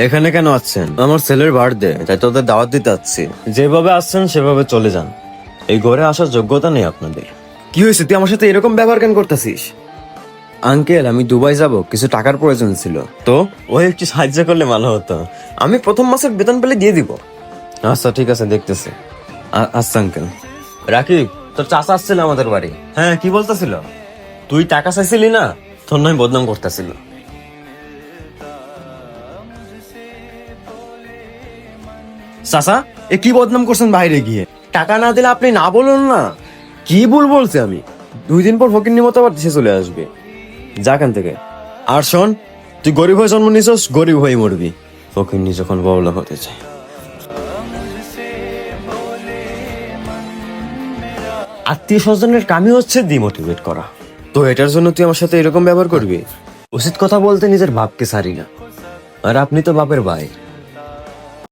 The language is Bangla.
এখানে কেন আসছেন? আমার ছেলের বার্থডে, তাই তোদের দাওয়াত দিতে আসছি। যেভাবে আসছেন সেভাবে চলে যান। এই ঘরে আসার যোগ্যতা নেই আপনাদের। কি হয়েছে, তুই আমার সাথে এরকম ব্যবহার কেন করতেছিস? আঙ্কেল, আমি দুবাই যাব, কিছু টাকার প্রয়োজন ছিল। তো ওই একটু সাহায্য করলে ভালো হতো। আমি প্রথম মাসের বেতন পেলে দিয়ে দিব। আচ্ছা ঠিক আছে, দেখতেছি। আচ্ছা আঙ্কেল। রাকিব, তোর চাচা আসছিল আমাদের বাড়ি। হ্যাঁ, কি বলতেছিল? তুই টাকা চাইছিলি না, তোর নয় বদনাম করতেছিল। চাচা, এ কি বদনাম করছেন বাইরে গিয়ে? টাকা না দিলে আপনি না বলুন না। কি ভুল বলছে আমি? 2 দিন পর ফকিন্নির মতো আবার দেশে চলে আসবে। যা এখান থেকে। আর শোন, তুই গরিব হয়ে জন্ম নিছস, গরিব হয়ে মরবি। ফকিন্নি যখন বড়লোক হতে চায়। আত্মীয় স্বজনের কামই হচ্ছে ডিমোটিভেট করা। তো এটার জন্য তুই আমার সাথে এরকম ব্যবহার করবি? উচিত কথা বলতে নিজের বাপকে ছাড়ি না। আর আপনি তো বাপের ভাই।